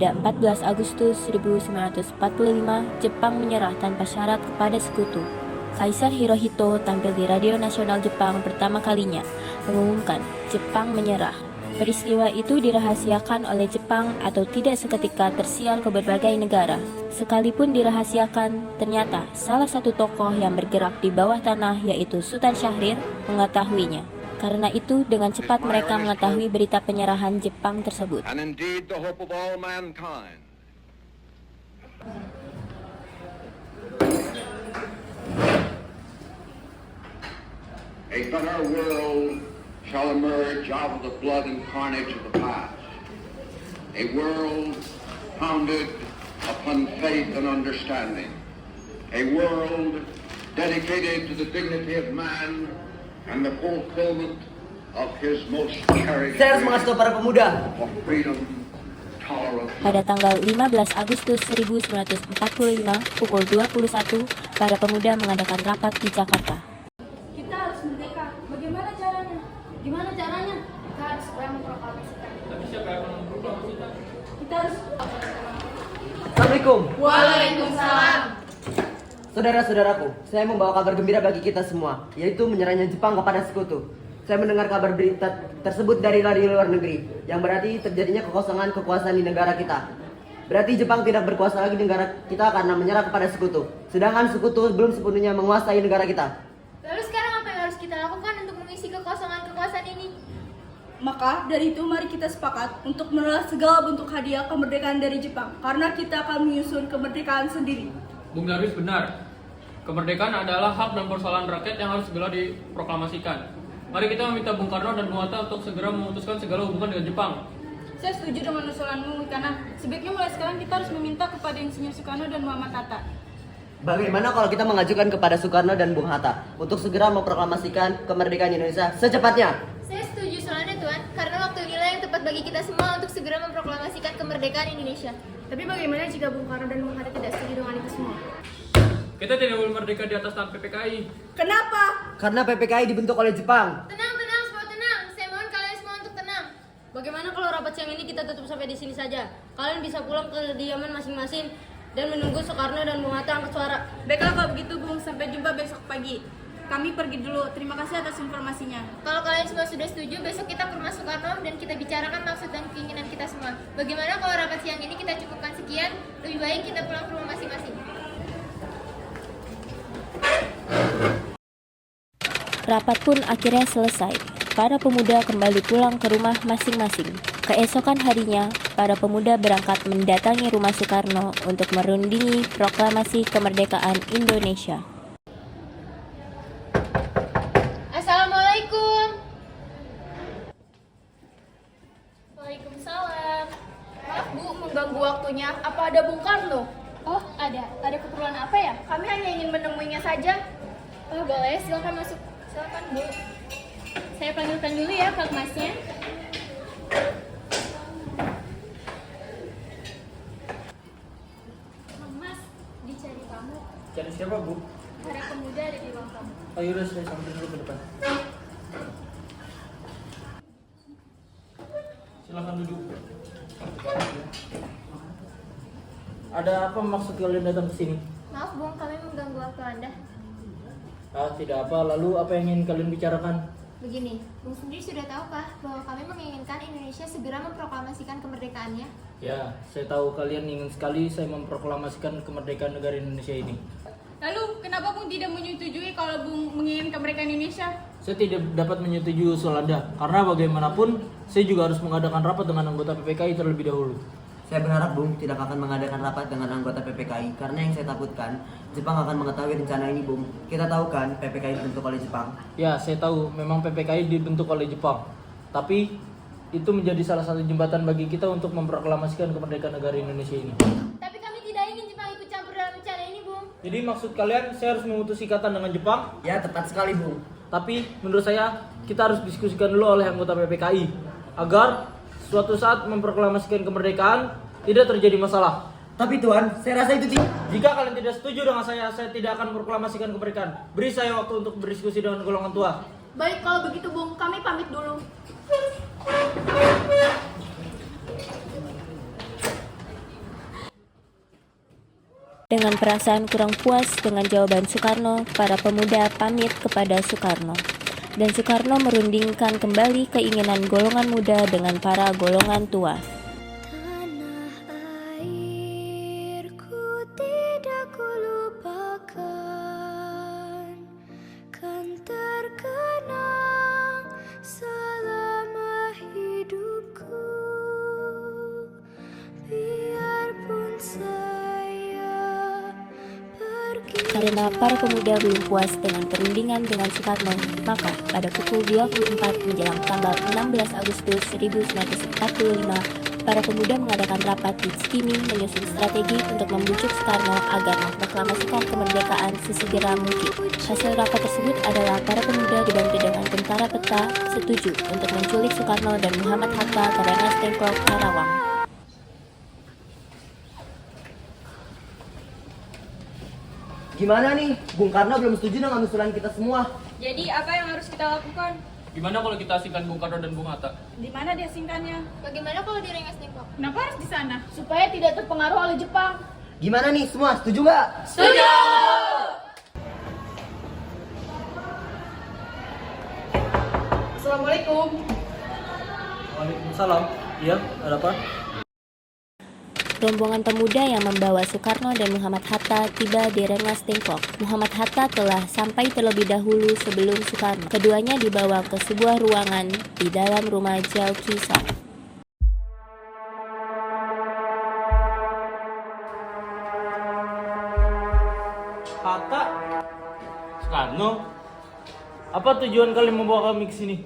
Pada 14 Agustus 1945, Jepang menyerah tanpa syarat kepada sekutu. Kaisar Hirohito tampil di Radio Nasional Jepang pertama kalinya, mengumumkan Jepang menyerah. Peristiwa itu dirahasiakan oleh Jepang atau tidak seketika tersiar ke berbagai negara. Sekalipun dirahasiakan, ternyata salah satu tokoh yang bergerak di bawah tanah yaitu Sultan Syahrir mengetahuinya. Karena itu, dengan cepat mereka mengetahui berita penyerahan Jepang tersebut. And indeed the hope of all mankind. A better world shall emerge out of the blood and carnage of the past. A world founded upon faith and understanding. A world dedicated to the dignity of man and the fulfillment of his most cherished Saya harus mengasih tahu para pemuda. of freedom, tolerance. Pada tanggal 15 Agustus 1945 pukul 21, para pemuda mengadakan rapat di Jakarta. Kita harus merdeka. Bagaimana caranya? Gimana caranya? Kita harus memproklamasikan. Tapi siapa yang memproklamasikan? Kita harus. Assalamualaikum. Waalaikumsalam. Saudara-saudaraku, saya membawa kabar gembira bagi kita semua, yaitu menyerahnya Jepang kepada sekutu. Saya mendengar kabar berita tersebut dari luar negeri, yang berarti terjadinya kekosongan kekuasaan di negara kita. Berarti Jepang tidak berkuasa lagi di negara kita karena menyerah kepada sekutu. Sedangkan sekutu belum sepenuhnya menguasai negara kita. Lalu sekarang apa yang harus kita lakukan untuk mengisi kekosongan kekuasaan ini? Maka dari itu mari kita sepakat untuk menolak segala bentuk hadiah kemerdekaan dari Jepang, karena kita akan menyusun kemerdekaan sendiri. Bung Darwis benar. Kemerdekaan adalah hak dan persoalan rakyat yang harus segera diproklamasikan. Mari kita meminta Bung Karno dan Bung Hatta untuk segera memutuskan segala hubungan dengan Jepang. Saya setuju dengan usulanmu, Wikana. Sebaiknya mulai sekarang kita harus meminta kepada Insinyur Soekarno dan Muhammad Hatta. Bagaimana kalau kita mengajukan kepada Soekarno dan Bung Hatta untuk segera memproklamasikan kemerdekaan Indonesia secepatnya? Saya setuju soalnya Tuan, karena waktu inilah yang tepat bagi kita semua untuk segera memproklamasikan kemerdekaan Indonesia. Tapi bagaimana jika Bung Karno dan Bung Hatta tidak setuju dengan itu semua? Kita tidak boleh merdeka di atas tangan PPKI. Kenapa? Karena PPKI dibentuk oleh Jepang. Tenang, semua tenang. Saya mohon kalian semua untuk tenang. Bagaimana kalau rapat siang ini kita tutup sampai di sini saja? Kalian bisa pulang ke kediaman masing-masing dan menunggu Soekarno dan Bung Hatta angkat suara. Baiklah kalau begitu, Bung. Sampai jumpa besok pagi. Kami pergi dulu. Terima kasih atas informasinya. Kalau kalian semua sudah setuju, besok kita ke rumah Soekarno dan kita bicarakan maksud dan keinginan kita semua. Bagaimana kalau rapat siang ini kita cukupkan sekian, lebih baik kita pulang ke rumah masing-masing. Rapat pun akhirnya selesai. Para pemuda kembali pulang ke rumah masing-masing. Keesokan harinya, para pemuda berangkat mendatangi rumah Soekarno untuk merundingi proklamasi kemerdekaan Indonesia. Assalamualaikum. Waalaikumsalam. Maaf, Bu, mengganggu waktunya. Apa ada Bung Karno? Oh, ada. Ada keperluan apa ya? Kami hanya ingin menemuinya saja. Oh, boleh. Silakan masuk. Silakan, Bu. Saya panggilkan dulu ya Pak Masnya. Mas, dicari kamu. Cari siapa, Bu? Para pemuda ada di ruang tamu. Oh yaudah, saya sampai dulu ke depan. Silakan duduk. Ada apa maksud kalian datang ke sini? Maaf, Bung, kami mengganggu waktu Anda. Tidak apa. Lalu apa yang ingin kalian bicarakan? Begini, Bung sendiri sudah tahukah bahwa kami menginginkan Indonesia segera memproklamasikan kemerdekaannya? Ya, saya tahu kalian ingin sekali saya memproklamasikan kemerdekaan negara Indonesia ini. Lalu, kenapa Bung tidak menyetujui kalau Bung menginginkan kemerdekaan Indonesia? Saya tidak dapat menyetujui usul Anda, karena bagaimanapun saya juga harus mengadakan rapat dengan anggota PPKI terlebih dahulu. Saya berharap Bung tidak akan mengadakan rapat dengan anggota PPKI karena yang saya takutkan Jepang akan mengetahui rencana ini, Bung. Kita tahu kan PPKI dibentuk oleh Jepang. Ya, saya tahu memang PPKI dibentuk oleh Jepang. Tapi itu menjadi salah satu jembatan bagi kita untuk memproklamasikan kemerdekaan negara Indonesia ini. Tapi kami tidak ingin Jepang ikut campur dalam rencana ini, Bung. Jadi maksud kalian saya harus memutus ikatan dengan Jepang? Ya, tepat sekali, Bung. Tapi menurut saya kita harus diskusikan dulu oleh anggota PPKI agar suatu saat memproklamasikan kemerdekaan tidak terjadi masalah. Tapi Tuan, saya rasa itu tidak. Jika kalian tidak setuju dengan saya tidak akan memproklamasikan kemerdekaan. Beri saya waktu untuk berdiskusi dengan golongan tua. Baik, kalau begitu Bung, kami pamit dulu. Dengan perasaan kurang puas dengan jawaban Soekarno, para pemuda pamit kepada Soekarno. Dan Soekarno merundingkan kembali keinginan golongan muda dengan para golongan tua. Tanah airku tidak kulupakan, kan terkenang selama hidupku. Biarpun saya pergi. Karena para pemuda belum puas dengan perundingan dengan Soekarno, maka pada pukul 24 menjelang tanggal 16 Agustus 1945, para pemuda mengadakan rapat di Cikini menyusun strategi untuk membujuk Soekarno agar memproklamasikan kemerdekaan sesegera mungkin. Hasil rapat tersebut adalah para pemuda dibantu dengan tentara peta setuju untuk menculik Soekarno dan Muhammad Hatta ke Rengas Dengklok, Karawang. Gimana nih? Bung Karno belum setuju dengan usulan kita semua. Jadi apa yang harus kita lakukan? Gimana kalau kita asingkan Bung Karno dan Bung Hatta? Di mana dia singkannya? Bagaimana kalau di Rengas Dengklok? Kenapa harus di sana? Supaya tidak terpengaruh oleh Jepang. Gimana nih semua? Setuju nggak? Setuju! Assalamualaikum. Waalaikumsalam. Iya, ada apa? Rombongan pemuda yang membawa Soekarno dan Muhammad Hatta tiba di Rengas Dengklok. Muhammad Hatta telah sampai terlebih dahulu sebelum Soekarno. Keduanya dibawa ke sebuah ruangan di dalam rumah Jalkisar. Hatta? Soekarno? Apa tujuan kalian membawa kami ke sini?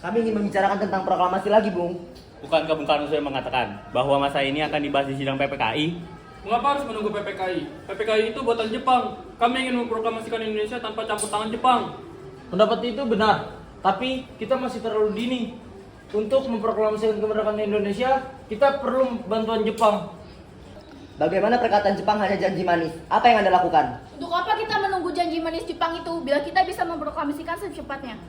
Kami ingin membicarakan tentang proklamasi lagi, Bung. Bukankah Bung Karno sudah mengatakan bahwa masa ini akan dibahas di sidang PPKI? Mengapa harus menunggu PPKI? PPKI itu buatan Jepang. Kami ingin memproklamasikan Indonesia tanpa campur tangan Jepang. Pendapat itu benar, tapi kita masih terlalu dini. Untuk memproklamasikan kemerdekaan Indonesia, kita perlu bantuan Jepang. Bagaimana perkataan Jepang hanya janji manis? Apa yang Anda lakukan? Untuk apa kita menunggu janji manis Jepang itu bila kita bisa memproklamasikan secepatnya?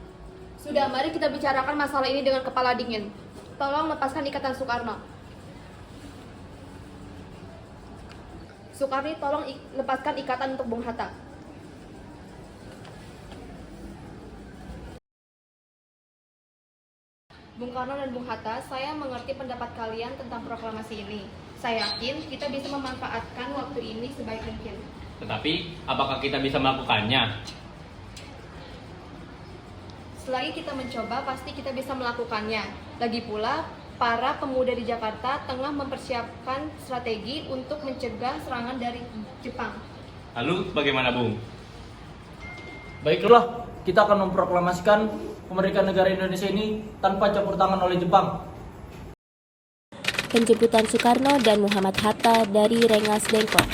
Sudah, mari kita bicarakan masalah ini dengan kepala dingin. Tolong lepaskan ikatan Soekarno. Soekarno, tolong lepaskan ikatan untuk Bung Hatta. Bung Karno dan Bung Hatta, saya mengerti pendapat kalian tentang proklamasi ini. Saya yakin kita bisa memanfaatkan waktu ini sebaik mungkin. Tetapi, apakah kita bisa melakukannya? Selagi kita mencoba, pasti kita bisa melakukannya. Lagi pula, para pemuda di Jakarta tengah mempersiapkan strategi untuk mencegah serangan dari Jepang. Lalu, bagaimana Bung? Baiklah, kita akan memproklamasikan kemerdekaan negara Indonesia ini tanpa campur tangan oleh Jepang. Penjemputan Soekarno dan Muhammad Hatta dari Rengas Dengklok.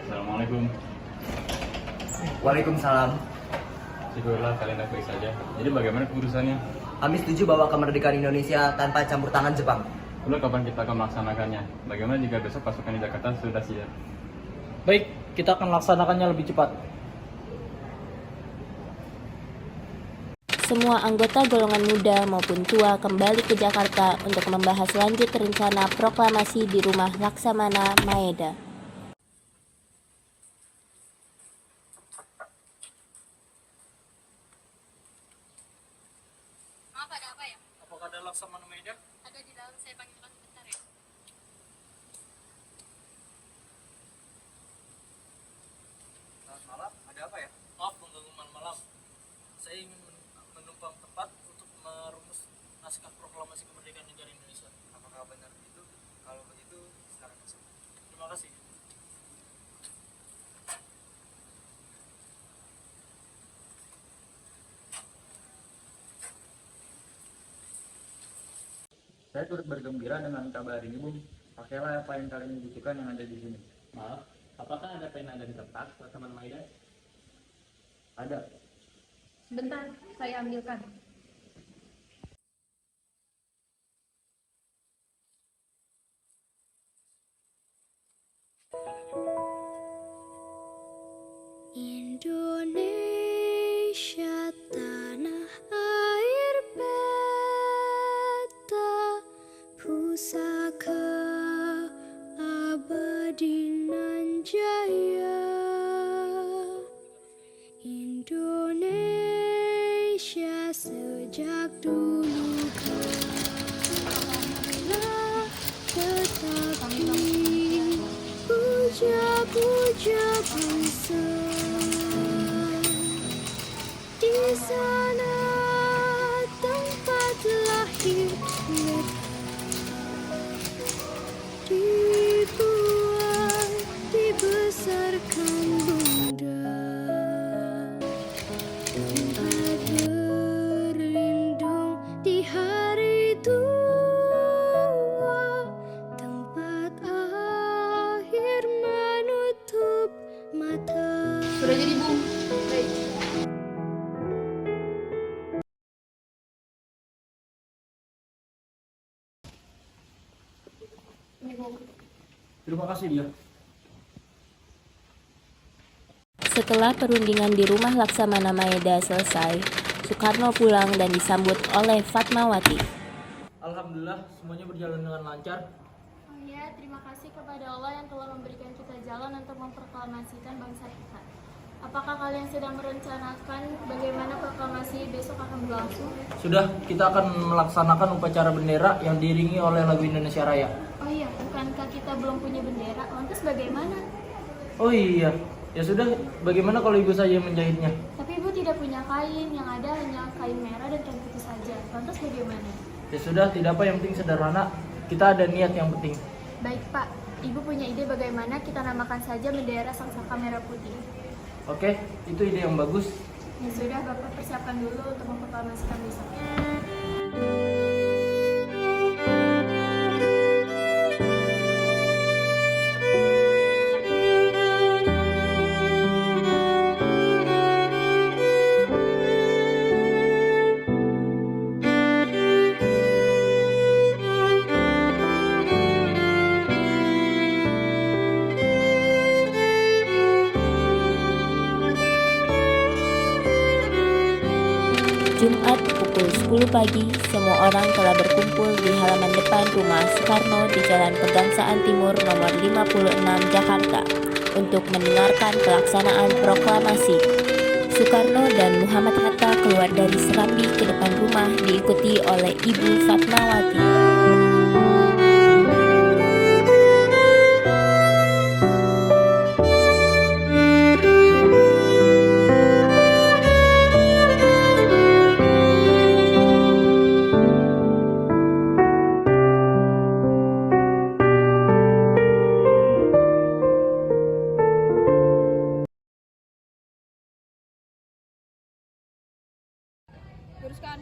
Assalamualaikum. Waalaikumsalam. Syukurlah kalian baik saja. Jadi bagaimana keputusannya? Kami setuju bahwa kemerdekaan Indonesia tanpa campur tangan Jepang. Lalu kapan kita akan melaksanakannya? Bagaimana jika besok pasukan di Jakarta sudah siap? Baik, kita akan laksanakannya lebih cepat. Semua anggota golongan muda maupun tua kembali ke Jakarta untuk membahas lanjut rencana proklamasi di rumah Laksamana Maeda. Maaf, ada apa ya? Apakah ada Laksamana Maeda? Ada di dalam, saya panggilkan sebentar ya. Selamat malam, ada apa ya? Maaf mengganggu malam-malam. Saya ingin menumpang tempat untuk merumus naskah proklamasi kemerdekaan negara Indonesia. Apakah benar begitu? Kalau begitu, silakan masuk. Terima kasih. Saya turut bergembira dengan kabar ini, Bung. Pakailah apa yang kalian butuhkan yang ada di sini. Maaf, apakah ada pena dan kertas Laksamana Maeda? Ada. Sebentar, saya ambilkan. Indonesia tanah air beta, pusaka abadi sejak dulu kala, tetapi puja-puja bangsa di sana tempat lahir dibuat dibesarkan bunda, tempat berlindung di hari tua, tempat akhir menutup mata. Sudah jadi, Bung. Baik. Terima kasih dia. Setelah perundingan di rumah Laksamana Maeda selesai, Soekarno pulang dan disambut oleh Fatmawati. Alhamdulillah semuanya berjalan dengan lancar. Oh iya, terima kasih kepada Allah yang telah memberikan kita jalan untuk memproklamasikan bangsa kita. Apakah kalian sedang merencanakan bagaimana proklamasi besok akan berlangsung? Sudah, kita akan melaksanakan upacara bendera yang diiringi oleh lagu Indonesia Raya. Oh iya, bukankah kita belum punya bendera? Lantas bagaimana? Oh iya, ya sudah, bagaimana kalau ibu saja yang menjahitnya? Tapi ibu tidak punya kain, yang ada hanya kain merah dan kain putih saja. Lantas bagaimana? Ya sudah, tidak apa, yang penting sederhana. Kita ada niat yang penting. Baik Pak, Ibu punya ide bagaimana kita namakan saja bendera Sangsaka Merah Putih. Oke, itu ide yang bagus. Ya sudah, Bapak persiapkan dulu untuk memproklamasikan besok. Jumat pukul 10 pagi, semua orang telah berkumpul di halaman depan rumah Soekarno di Jalan Pegangsaan Timur nomor 56 Jakarta untuk mendengarkan pelaksanaan proklamasi. Soekarno dan Muhammad Hatta keluar dari serambi ke depan rumah diikuti oleh Ibu Fatmawati. Luruskan.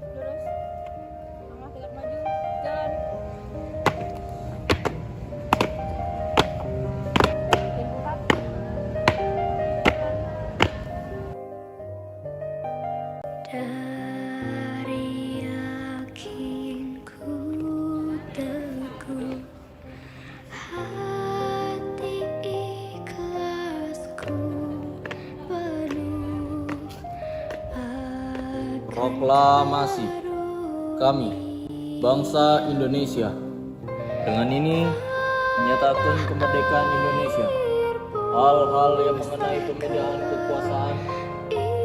Lurus. Tengah tegak maju. Jalan. Dari yakinku teguh, hati ikhlasku penuh. Proklamasi. Kami, bangsa Indonesia, dengan ini menyatakan kemerdekaan Indonesia. Hal-hal yang mengenai pemindahan kekuasaan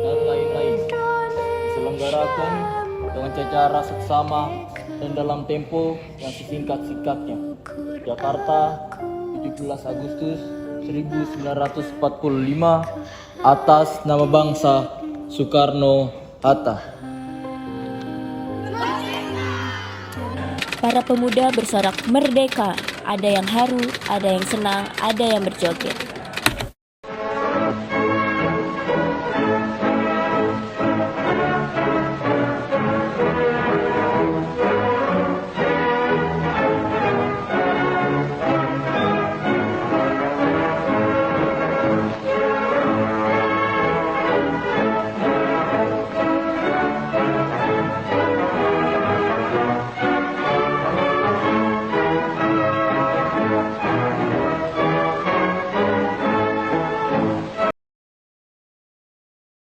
dan lain-lain diselenggarakan dengan secara seksama dan dalam tempo yang sesingkat-singkatnya. Jakarta, 17 Agustus 1945, atas nama bangsa Soekarno-Hatta. Para pemuda bersorak merdeka, ada yang haru, ada yang senang, ada yang berjoget.